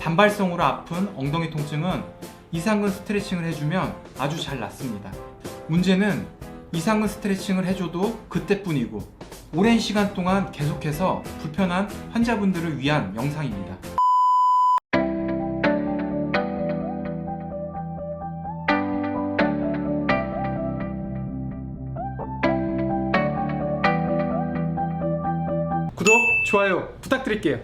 단발성으로 아픈 엉덩이 통증은 이상근 스트레칭을 해주면 아주 잘 낫습니다. 문제는 이상근 스트레칭을 해줘도 그때뿐이고 오랜 시간 동안 계속해서 불편한 환자분들을 위한 영상입니다. 구독, 좋아요 부탁드릴게요.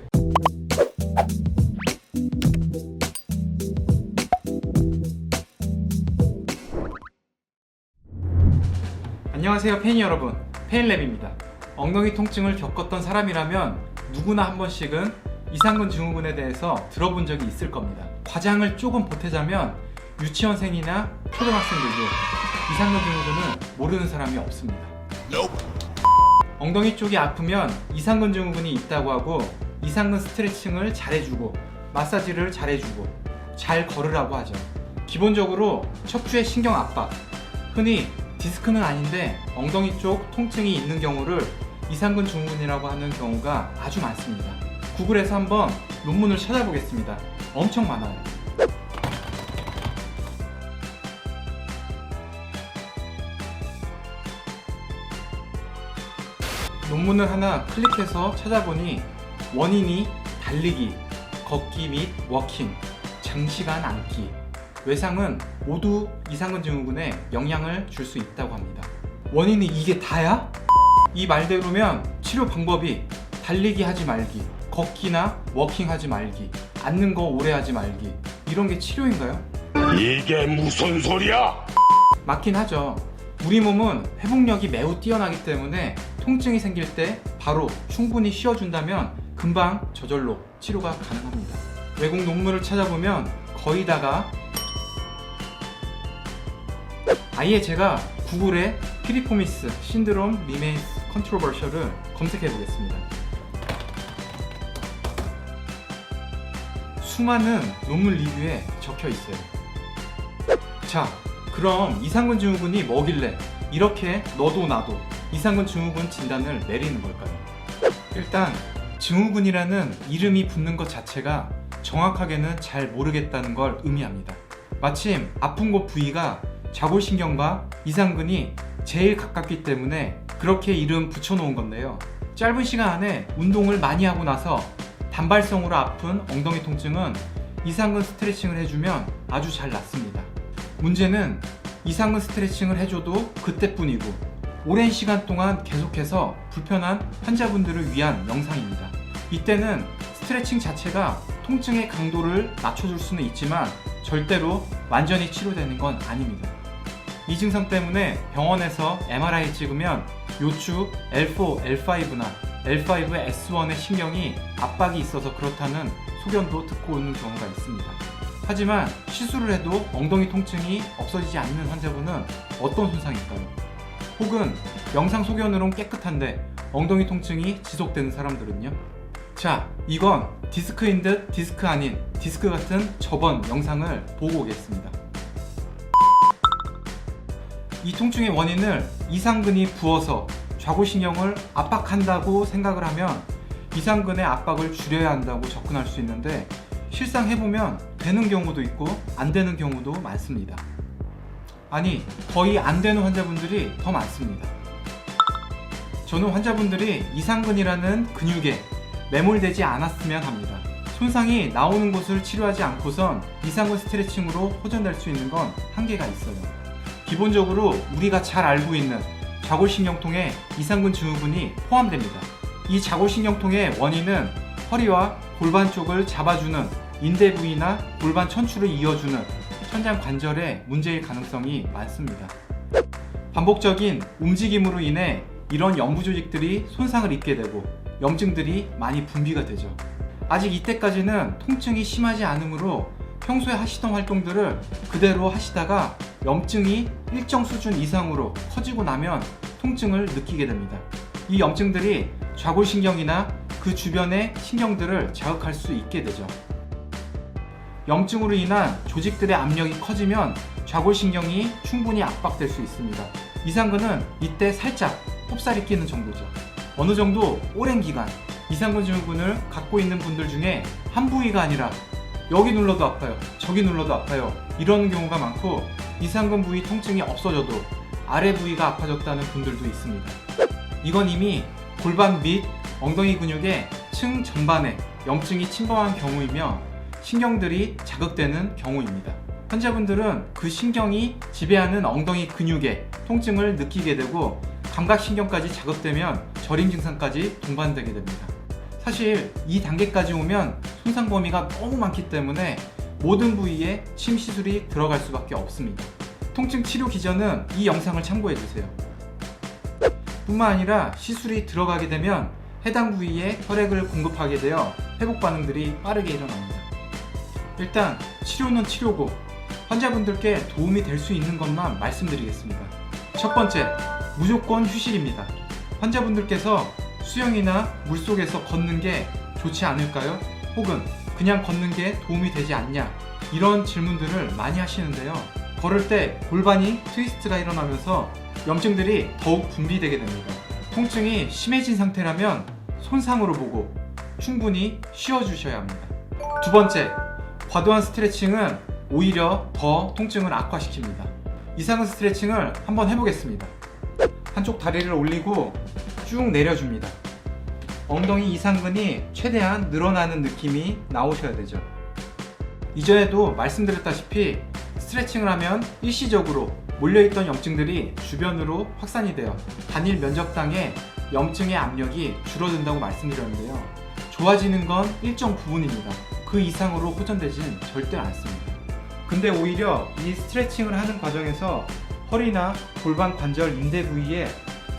안녕하세요 페인 여러분, 페인랩입니다. 엉덩이 통증을 겪었던 사람이라면 누구나 한 번씩은 이상근 증후군에 대해서 들어본 적이 있을 겁니다. 과장을 조금 보태자면 유치원생이나 초등학생들도 이상근 증후군은 모르는 사람이 없습니다. 엉덩이 쪽이 아프면 이상근 증후군이 있다고 하고 이상근 스트레칭을 잘해주고 마사지를 잘해주고 잘 걸으라고 하죠. 기본적으로 척추의 신경 압박, 흔히 디스크는 아닌데 엉덩이 쪽 통증이 있는 경우를 이상근 증후군이라고 하는 경우가 아주 많습니다. 구글에서 한번 논문을 찾아보겠습니다. 엄청 많아요. 논문을 하나 클릭해서 찾아보니 원인이 달리기, 걷기 및 워킹, 장시간 앉기, 외상은 모두 이상근 증후군에 영향을 줄 수 있다고 합니다. 원인이 이게 다야? 이 말대로면 치료 방법이 달리기 하지 말기, 걷기나 워킹 하지 말기, 앉는 거 오래 하지 말기, 이런 게 치료인가요? 이게 무슨 소리야? 맞긴 하죠. 우리 몸은 회복력이 매우 뛰어나기 때문에 통증이 생길 때 바로 충분히 쉬어준다면 금방 저절로 치료가 가능합니다. 외국 논문을 찾아보면 거의 다가 아예 제가 구글에 피리포미스 신드롬 리메인스 컨트로버셜을 검색해 보겠습니다. 수많은 논문 리뷰에 적혀 있어요. 자, 그럼 이상근 증후군이 뭐길래 이렇게 너도 나도 이상근 증후군 진단을 내리는 걸까요? 일단 증후군이라는 이름이 붙는 것 자체가 정확하게는 잘 모르겠다는 걸 의미합니다. 마침 아픈 곳 부위가 좌골신경과 이상근이 제일 가깝기 때문에 그렇게 이름 붙여놓은 건데요. 짧은 시간 안에 운동을 많이 하고 나서 단발성으로 아픈 엉덩이 통증은 이상근 스트레칭을 해주면 아주 잘 낫습니다. 문제는 이상근 스트레칭을 해줘도 그때뿐이고 오랜 시간 동안 계속해서 불편한 환자분들을 위한 영상입니다. 이때는 스트레칭 자체가 통증의 강도를 낮춰줄 수는 있지만 절대로 완전히 치료되는 건 아닙니다. 이 증상 때문에 병원에서 MRI 찍으면 요추 L4, L5나 L5의 S1의 신경이 압박이 있어서 그렇다는 소견도 듣고 오는 경우가 있습니다. 하지만 시술을 해도 엉덩이 통증이 없어지지 않는 환자분은 어떤 손상일까요? 혹은 영상 소견으론 깨끗한데 엉덩이 통증이 지속되는 사람들은요? 자, 이건 디스크인 듯 디스크 아닌 디스크 같은 저번 영상을 보고 오겠습니다. 이 통증의 원인을 이상근이 부어서 좌골신경을 압박한다고 생각을 하면 이상근의 압박을 줄여야 한다고 접근할 수 있는데 실상 해보면 되는 경우도 있고 안 되는 경우도 많습니다. 아니, 거의 안 되는 환자분들이 더 많습니다. 저는 환자분들이 이상근이라는 근육에 매몰되지 않았으면 합니다. 손상이 나오는 곳을 치료하지 않고선 이상근 스트레칭으로 호전될 수 있는 건 한계가 있어요. 기본적으로 우리가 잘 알고 있는 좌골신경통에 이상근 증후군이 포함됩니다. 이 좌골신경통의 원인은 허리와 골반 쪽을 잡아주는 인대 부위나 골반 천추를 이어주는 천장 관절의 문제일 가능성이 많습니다. 반복적인 움직임으로 인해 이런 연부 조직들이 손상을 입게 되고 염증들이 많이 분비가 되죠. 아직 이때까지는 통증이 심하지 않으므로 평소에 하시던 활동들을 그대로 하시다가 염증이 일정 수준 이상으로 커지고 나면 통증을 느끼게 됩니다. 이 염증들이 좌골신경이나 그 주변의 신경들을 자극할 수 있게 되죠. 염증으로 인한 조직들의 압력이 커지면 좌골신경이 충분히 압박될 수 있습니다. 이상근은 이때 살짝 꼽살이 끼는 정도죠. 어느 정도 오랜 기간 이상근 증후군을 갖고 있는 분들 중에 한 부위가 아니라 여기 눌러도 아파요, 저기 눌러도 아파요 이러는 경우가 많고, 이상근 부위 통증이 없어져도 아래 부위가 아파졌다는 분들도 있습니다. 이건 이미 골반 및 엉덩이 근육의 층 전반에 염증이 침범한 경우이며 신경들이 자극되는 경우입니다. 환자분들은 그 신경이 지배하는 엉덩이 근육에 통증을 느끼게 되고 감각신경까지 자극되면 저림 증상까지 동반되게 됩니다. 사실 이 단계까지 오면 손상 범위가 너무 많기 때문에 모든 부위에 침 시술이 들어갈 수밖에 없습니다. 통증 치료 기전은 이 영상을 참고해주세요. 뿐만 아니라 시술이 들어가게 되면 해당 부위에 혈액을 공급하게 되어 회복 반응들이 빠르게 일어납니다. 일단 치료는 치료고 환자분들께 도움이 될 수 있는 것만 말씀드리겠습니다. 첫 번째, 무조건 휴식입니다. 환자분들께서 수영이나 물속에서 걷는 게 좋지 않을까요? 혹은 그냥 걷는 게 도움이 되지 않냐? 이런 질문들을 많이 하시는데요. 걸을 때 골반이 트위스트가 일어나면서 염증들이 더욱 분비되게 됩니다. 통증이 심해진 상태라면 손상으로 보고 충분히 쉬어주셔야 합니다. 두 번째, 과도한 스트레칭은 오히려 더 통증을 악화시킵니다. 이상근 스트레칭을 한번 해보겠습니다. 한쪽 다리를 올리고 쭉 내려줍니다. 엉덩이 이상근이 최대한 늘어나는 느낌이 나오셔야 되죠. 이전에도 말씀드렸다시피 스트레칭을 하면 일시적으로 몰려있던 염증들이 주변으로 확산이 되어 단일 면적당의 염증의 압력이 줄어든다고 말씀드렸는데요. 좋아지는 건 일정 부분입니다. 그 이상으로 호전되지는 절대 않습니다. 근데 오히려 이 스트레칭을 하는 과정에서 허리나 골반 관절 인대 부위에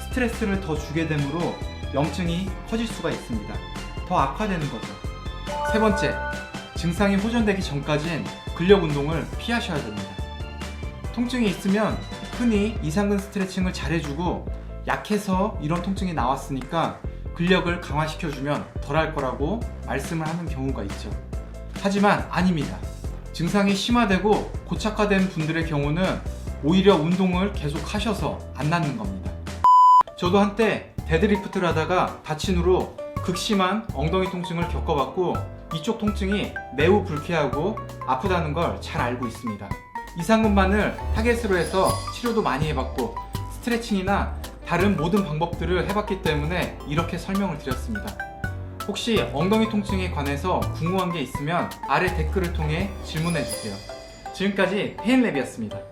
스트레스를 더 주게 되므로 염증이 커질 수가 있습니다. 더 악화되는 거죠. 세 번째, 증상이 호전되기 전까진 근력 운동을 피하셔야 됩니다. 통증이 있으면 흔히 이상근 스트레칭을 잘해주고 약해서 이런 통증이 나왔으니까 근력을 강화시켜주면 덜할 거라고 말씀을 하는 경우가 있죠. 하지만 아닙니다. 증상이 심화되고 고착화된 분들의 경우는 오히려 운동을 계속 하셔서 안 낫는 겁니다. 저도 한때 데드리프트를 하다가 다친 후로 극심한 엉덩이 통증을 겪어봤고 이쪽 통증이 매우 불쾌하고 아프다는 걸 잘 알고 있습니다. 이상근만을 타겟으로 해서 치료도 많이 해봤고 스트레칭이나 다른 모든 방법들을 해봤기 때문에 이렇게 설명을 드렸습니다. 혹시 엉덩이 통증에 관해서 궁금한 게 있으면 아래 댓글을 통해 질문해주세요. 지금까지 페인랩이었습니다.